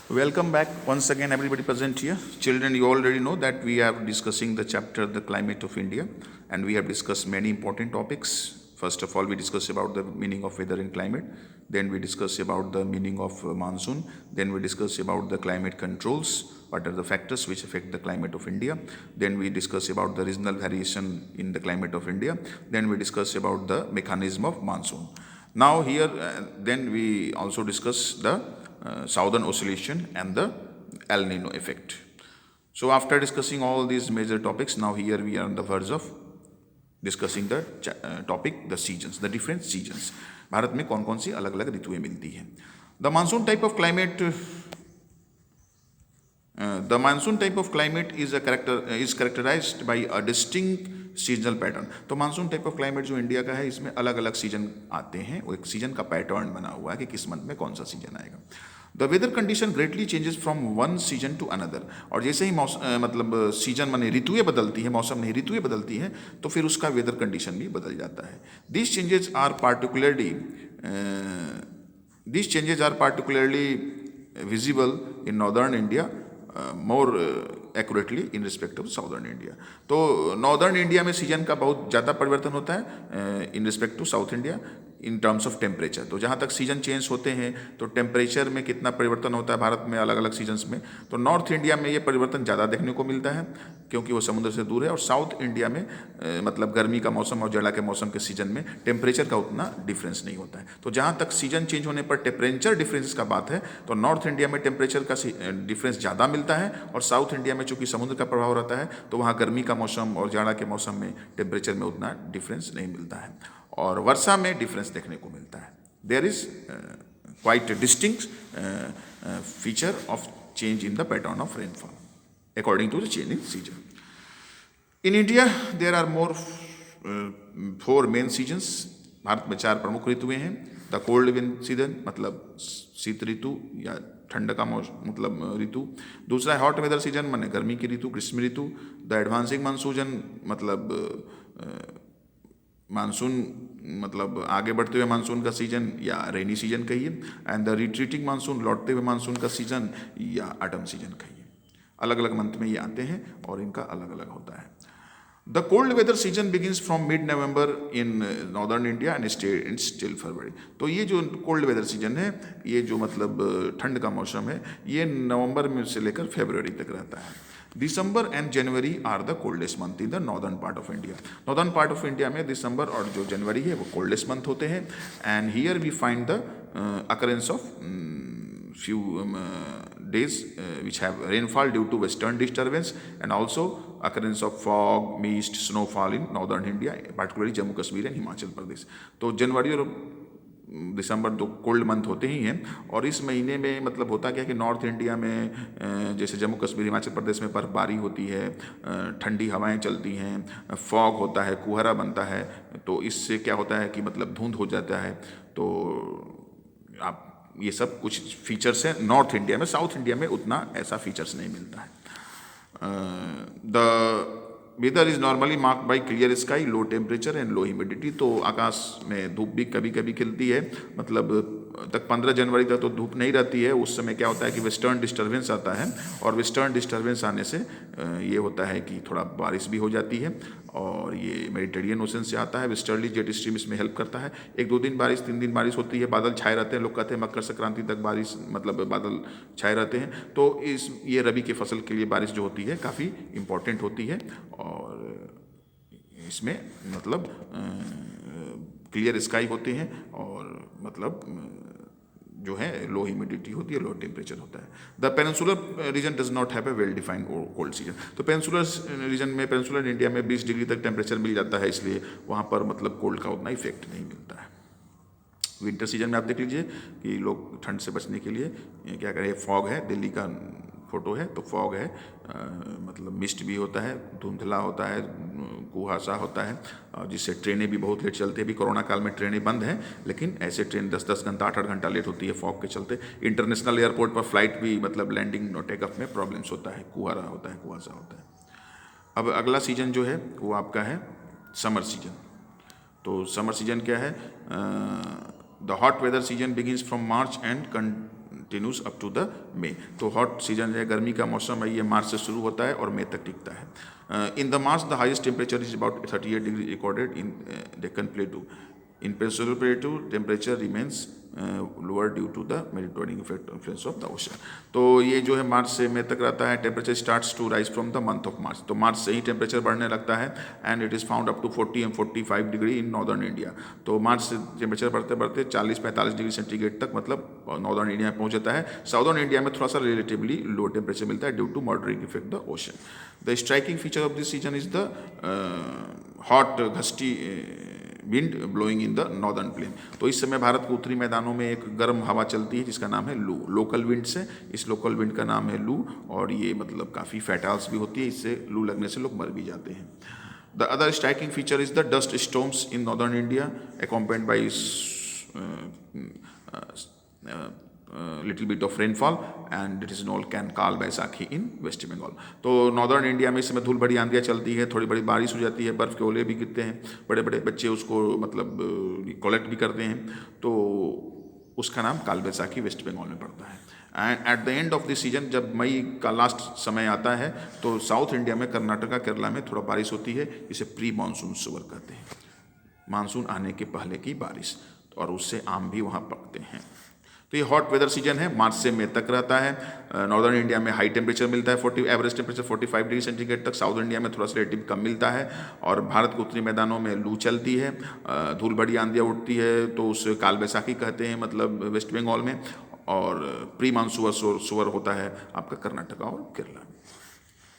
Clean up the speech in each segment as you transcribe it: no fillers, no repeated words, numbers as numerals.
Welcome back once again, everybody present here. Children, you already know that we are discussing the chapter The Climate of India, and we have discussed many important topics. First of all, we discuss about the meaning of weather and climate. Then we discuss about the meaning of monsoon. Then we discuss about the climate controls. What are the factors which affect the climate of India? Then we discuss about the regional variation in the climate of India. Then we discuss about the mechanism of monsoon. Now here, then we also discuss the southern oscillation and the El Nino effect. So after discussing all these major topics, now here we are on the verge of discussing the topic the seasons, the different seasons. Bharat में कौन कौन सी अलग अलग ऋतुएं मिलती हैं. The monsoon type of climate is characterized by a distinct seasonal pattern. तो मानसून टाइप ऑफ क्लाइमेट जो इंडिया का है, इसमें अलग अलग सीजन आते हैं. वो एक सीजन का पैटर्न बना हुआ है कि किस मंथ में कौन सा सीजन आएगा. The weather condition greatly changes from one season to another. और जैसे ही मतलब सीजन माने ऋतुएं बदलती हैं, मौसम नहीं ऋतुएं बदलती हैं, तो फिर उसका वेदर कंडीशन भी बदल जाता है. This changes are particularly visible in northern India more accurately in respect of southern India. तो नॉर्दर्न इंडिया में सीजन का बहुत ज़्यादा परिवर्तन होता है in respect to south India in terms of temperature. तो जहाँ तक सीजन चेंज होते हैं तो टेम्परेचर में कितना परिवर्तन होता है भारत में अलग अलग सीजन्स में, तो नॉर्थ इंडिया में ये परिवर्तन ज़्यादा देखने को मिलता है क्योंकि वो समुद्र से दूर है. और साउथ इंडिया में मतलब गर्मी का मौसम और जाड़ा के मौसम के सीजन में टेम्परेचर का उतना डिफरेंस नहीं होता है. तो जहाँ तक सीजन चेंज होने पर टेम्परेचर डिफरेंस का बात है, तो नॉर्थ इंडिया में टेम्परेचर का डिफरेंस ज़्यादा मिलता है. और साउथ इंडिया में चूंकि समुद्र का प्रभाव रहता है, तो वहाँ गर्मी का मौसम और जाड़ा के मौसम में टेम्परेचर में उतना डिफरेंस नहीं मिलता है. और वर्षा में डिफरेंस देखने को मिलता है. There is quite distinct feature of change in the pattern of rainfall according to the change in season. In India there are more 4 main seasons. Bharat में 4 प्रमुख ऋतुएं हैं. द कोल्ड विंड सीजन मतलब शीत ऋतु या ठंड का मतलब ऋतु. दूसरा है हॉट वेदर सीजन माने गर्मी की ऋतु, ग्रीष्म ऋतु. द एडवांसिंग मानसून मतलब मानसून मतलब आगे बढ़ते हुए मानसून का सीजन या रेनी सीजन कहिए. एंड द रिट्रीटिंग मानसून लौटते हुए मानसून का सीजन या ऑटम सीजन कहिए. अलग अलग मंथ में ये आते हैं और इनका अलग अलग होता है. The cold weather season begins from mid November in northern India and stay till February. तो ये जो कोल्ड वेदर सीजन है, ये जो मतलब ठंड का मौसम है, ये नवंबर में से लेकर फरवरी तक रहता है. December and January are the coldest month in the northern part of India. Northern part of India में दिसंबर और जो जनवरी है वो कोल्डेस्ट मंथ होते हैं. And here we find the occurrence of few days which have rainfall due to western disturbance and also occurrence of fog, mist, snowfall in northern India, particularly Jammu Kashmir and Himachal Pradesh. तो जनवरी और दिसंबर तो cold month होते ही हैं. और इस महीने में मतलब होता क्या है कि नॉर्थ इंडिया में जैसे जम्मू कश्मीर हिमाचल प्रदेश में बर्फबारी होती है, ठंडी हवाएं चलती हैं, फॉग होता है, कुहरा बनता है. तो इससे क्या होता है कि मतलब धुंध हो जाता है. तो आप ये सब कुछ फीचर्स हैं नॉर्थ इंडिया में. साउथ इंडिया में उतना ऐसा फीचर्स नहीं मिलता है. The weather is normally marked by clear sky, low temperature and low humidity. तो आकाश में धूप भी कभी कभी खिलती है. मतलब तक 15 जनवरी तक तो धूप नहीं रहती है. उस समय क्या होता है कि वेस्टर्न डिस्टर्बेंस आता है, और वेस्टर्न डिस्टर्बेंस आने से ये होता है कि थोड़ा बारिश भी हो जाती है. और ये मेडिटेरियन ओशन से आता है. वेस्टर्ली जेट स्ट्रीम इसमें हेल्प करता है. 1-2 दिन बारिश, 3 दिन बारिश होती है. बादल छाए रहते हैं. लोग कहते हैं मकर संक्रांति तक बारिश मतलब बादल छाए रहते हैं. तो ये रबी की फसल के लिए बारिश जो होती है काफ़ी इम्पोर्टेंट होती है. और इसमें मतलब क्लियर स्काई होते हैं और मतलब जो है लो ह्यूमिडिटी होती है, लो टेम्परेचर होता है. The peninsular reason does not have a well defined cold season. तो पेनिनसुलर रीजन में, पेनिनसुलर इंडिया में 20 डिग्री तक टेम्परेचर मिल जाता है, इसलिए वहाँ पर मतलब कोल्ड का उतना इफेक्ट नहीं मिलता है. विंटर सीजन में आप देख लीजिए कि लोग ठंड से बचने के लिए क्या करें. फॉग है, दिल्ली का फोटो है तो फॉग है, मतलब मिस्ट भी होता है, धुंधला होता है, कुहासा होता है, जिससे ट्रेनें भी बहुत लेट चलती है. अभी कोरोना काल में ट्रेनें बंद हैं, लेकिन ऐसे ट्रेन 10-10 घंटा 8-8 घंटा लेट होती है फॉग के चलते. इंटरनेशनल एयरपोर्ट पर फ्लाइट भी मतलब लैंडिंग और टेक ऑफ में प्रॉब्लम्स होता है, कुहारा होता है, कुहासा होता है. अब अगला सीजन जो है वो आपका है समर सीजन. तो समर सीजन क्या है? The hot weather season begins from March and continues up to the May. तो हॉट सीजन है, गर्मी का मौसम है, ये मार्च से शुरू होता है और मई तक टिकता है। In the March the highest temperature is about 38 degree recorded in Deccan प्लेटू। In Peninsula Plateau, temperature remains lower due to the Mediterranean influence of the ocean। तो ये जो है मार्च से मई तक रहता है। Temperature starts to rise from the month of March. तो March से ही टेम्परेचर बढ़ने लगता है and it is found up to 40 and 45 degree in northern India. तो मार्च से टेम्परेचर बढ़ते बढ़ते 40-45 डिग्री सेंटीग्रेड तक मतलब नॉर्दर्न इंडिया में पहुंच जाता है। साउदर्न इंडिया में थोड़ा सा रिलेटिवली लो टेम्परेचर मिलता है due to moderating effect the ocean. The striking feature of this season is the hot gusty wind blowing in the northern plain. तो इस समय भारत के उत्तरी मैदानों में एक गर्म हवा चलती है जिसका नाम है लू। लोकल विंड से, इस लोकल विंड का नाम है लू और ये मतलब काफ़ी फैटाल्स भी होती है, इससे लू लगने से लोग मर भी जाते हैं। The other striking feature is the dust storms in northern India accompanied by little bit of rainfall and it is knoll can काल बैसाखी इन वेस्ट बंगाल। तो नॉर्दर्न इंडिया में इस समय धूल भरी आंधियाँ चलती है, थोड़ी बड़ी बारिश हो जाती है, बर्फ़ के ओले भी गिरते हैं, बड़े बड़े बच्चे उसको मतलब कलेक्ट भी करते हैं, तो उसका नाम काल बैसाखी वेस्ट बंगाल में पड़ता है। And at the end of this season, जब मई का लास्ट समय आता है तो साउथ इंडिया में कर्नाटका केरला में थोड़ा बारिश होती है, इसे प्री मानसून शुगर कहते हैं, मानसून आने के पहले की बारिश, और उससे आम भी वहाँ पकते हैं। तो ये हॉट वेदर सीजन है, मार्च से मई तक रहता है। नॉर्दर्न इंडिया में हाई टेम्परेचर मिलता है, 40 एवरेज टेम्परेचर 45 डिग्री सेंटीग्रेड तक। साउथ इंडिया में थोड़ा सा रिलेटिव कम मिलता है और भारत के उत्तरी मैदानों में लू चलती है, धूल भरी आंधियाँ उठती है, तो उसे काल बैसाखी कहते हैं मतलब वेस्ट बंगाल में, और प्री मानसून सुअर होता है आपका कर्नाटका और केरला में।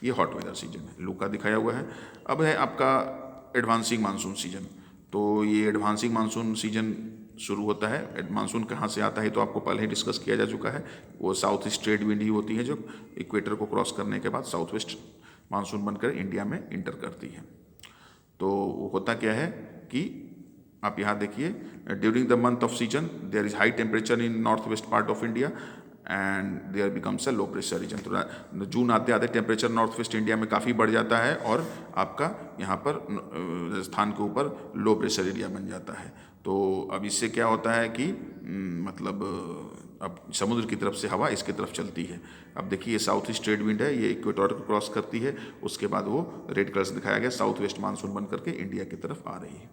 ये हॉट वेदर सीजन है, लू का दिखाया हुआ है। अब है आपका एडवांसिंग मानसून सीजन। तो ये एडवांसिंग मानसून सीजन शुरू होता है। मानसून कहाँ से आता है तो आपको पहले ही डिस्कस किया जा चुका है, वो साउथ ईस्ट ट्रेड विंड ही होती है जो इक्वेटर को क्रॉस करने के बाद साउथ वेस्ट मानसून बनकर इंडिया में इंटर करती है। तो होता क्या है कि आप यहाँ देखिए, during the month of season there is high temperature in north west part of India and there becomes a low pressure region. तो जून आते आते टेम्परेचर नॉर्थ वेस्ट इंडिया में काफ़ी बढ़ जाता है और आपका यहाँ पर राजस्थान के ऊपर लो प्रेशर एरिया बन जाता है। तो अब इससे क्या होता है कि मतलब अब समुद्र की तरफ से हवा इसकी तरफ चलती है। अब देखिए, ये साउथ ईस्ट ट्रेड विंड है, ये इक्वेटर को क्रॉस करती है, उसके बाद वो रेड कलर से दिखाया गया साउथ वेस्ट मानसून बन करके इंडिया की तरफ आ रही है।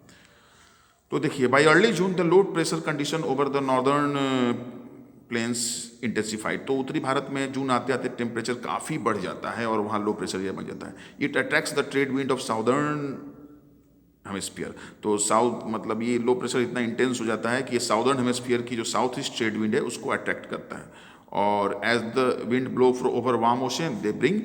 तो देखिए, by early June the low pressure condition over the northern plains intensified. तो उत्तरी भारत में जून आते आते टेम्परेचर काफ़ी बढ़ जाता है और वहाँ लो प्रेशर एरिया बन जाता है। It attracts the trade wind of southern hemisphere. तो साउथ मतलब ये लो प्रेशर इतना इंटेंस हो जाता है कि ये साउदर्न हेमिस्फीयर की जो साउथ ईस्ट ट्रेड विंड है उसको अट्रैक्ट करता है, और as the wind blow over warm ocean they bring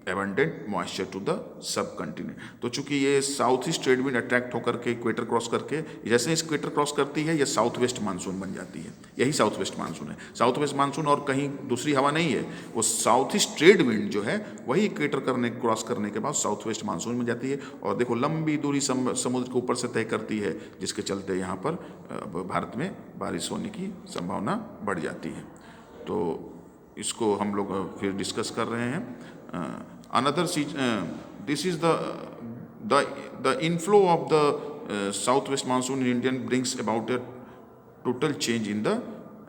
abundant moisture to the subcontinent. तो चूंकि ये south east trade wind attract होकर के इक्वेटर क्रॉस करके, जैसे इक्वेटर क्रॉस करती है ये साउथ वेस्ट मानसून बन जाती है। यही साउथ वेस्ट मानसून है। साउथ वेस्ट मानसून और कहीं दूसरी हवा नहीं है, वो साउथ ईस्ट ट्रेड विंड जो है वही इक्वेटर क्रॉस करने के बाद साउथ वेस्ट मानसून बन जाती है, और देखो लंबी दूरी समुद्र के ऊपर से तय करती है, जिसके चलते यहाँ पर भारत में बारिश होने की संभावना बढ़ जाती है। तो इसको हम लोग फिर डिस्कस कर रहे हैं। Another this is the inflow of the southwest monsoon in Indian brings about a total change in the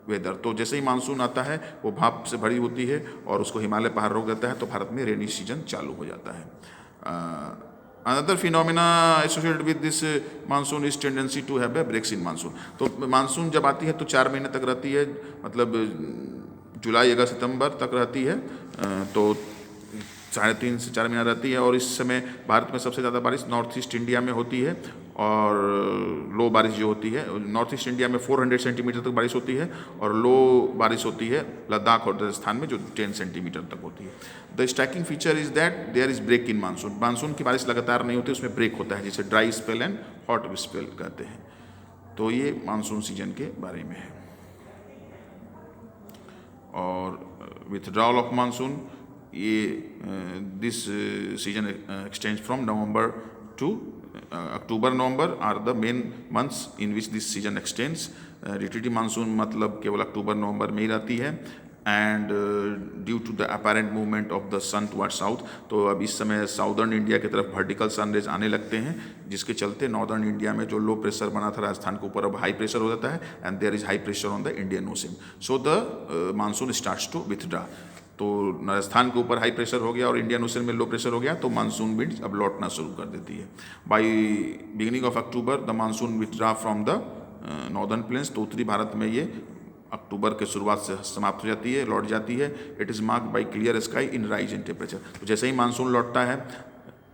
weather. तो जैसे ही मानसून आता है वो भाप से भरी होती है और उसको हिमालय पहाड़ रोक देता है, तो भारत में रेनी सीजन चालू हो जाता है। Another phenomena associated with this monsoon is tendency to have a breaks in monsoon. तो मानसून जब आती है तो 4 महीने तक रहती है, मतलब जुलाई अगस्त सितंबर तक रहती है, तो 3.5 से 4 महीना रहती है। और इस समय भारत में सबसे ज़्यादा बारिश नॉर्थ ईस्ट इंडिया में होती है, और लो बारिश जो होती है नॉर्थ ईस्ट इंडिया में 400 सेंटीमीटर तक बारिश होती है, और लो बारिश होती है लद्दाख और राजस्थान में जो 10 सेंटीमीटर तक होती है। The striking feature is that there is break in monsoon. Monsoon की बारिश लगातार नहीं होती, उसमें ब्रेक होता है, जिसे dry spell and hot spell कहते हैं। तो ये मानसून सीजन के बारे में है। और विथड्रॉल ऑफ मानसून, ये this season extends from November to October November are the main months in which this season extends. Retreating monsoon मतलब केवल अक्टूबर नवंबर में ही रहती है, and due to the apparent movement of the sun toward south, तो अब इस समय साउदर्न इंडिया की तरफ वर्टिकल सन रेज आने लगते हैं, जिसके चलते नॉर्दर्न इंडिया में जो लो प्रेशर बना था राजस्थान के ऊपर अब हाई प्रेशर हो जाता है, and there is high pressure on the Indian ocean, so the monsoon starts to withdraw. तो राजस्थान के ऊपर हाई प्रेशर हो गया और इंडियन ओशन में लो प्रेशर हो गया, तो मानसून विंड्स अब लौटना शुरू कर देती है। By beginning of October the monsoon withdraw from the northern plains, तो उत्तरी भारत में ये अक्टूबर के शुरुआत से समाप्त हो जाती है, लौट जाती है। It is marked by clear sky in rise in temperature, तो जैसे ही मानसून लौटता है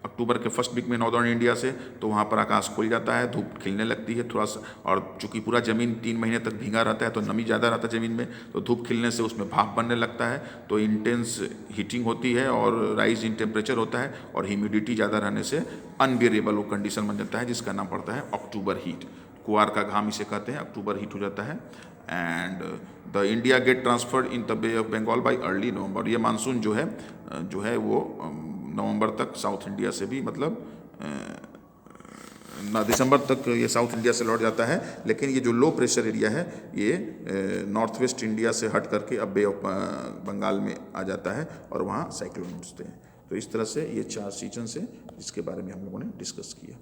अक्टूबर के फर्स्ट वीक में नॉर्दर्न इंडिया से, तो वहाँ पर आकाश खुल जाता है, धूप खिलने लगती है थोड़ा सा, और चूंकि पूरा ज़मीन 3 महीने तक भीगा रहता है तो नमी ज़्यादा रहता है ज़मीन में, तो धूप खिलने से उसमें भाप बनने लगता है, तो इंटेंस हीटिंग होती है और राइज इन टेम्परेचर होता है, और ह्यूमिडिटी ज़्यादा रहने से अनबियरेबल वो कंडीशन बन जाता है, जिसका नाम पड़ता है अक्टूबर हीट। कुआर का घाम इसे कहते हैं, अक्टूबर हीट हो जाता है। And the India get transferred in the bay of Bengal by early November, ये मानसून जो है वो नवंबर तक साउथ इंडिया से भी, मतलब दिसंबर तक ये साउथ इंडिया से लौट जाता है। लेकिन ये जो लो प्रेशर एरिया है ये नॉर्थ वेस्ट इंडिया से हट करके अब बे ऑफ बंगाल में आ जाता है और वहाँ साइक्लोन उठते हैं। तो इस तरह से ये 4 सीजन है जिसके बारे में हम लोगों ने डिस्कस किया।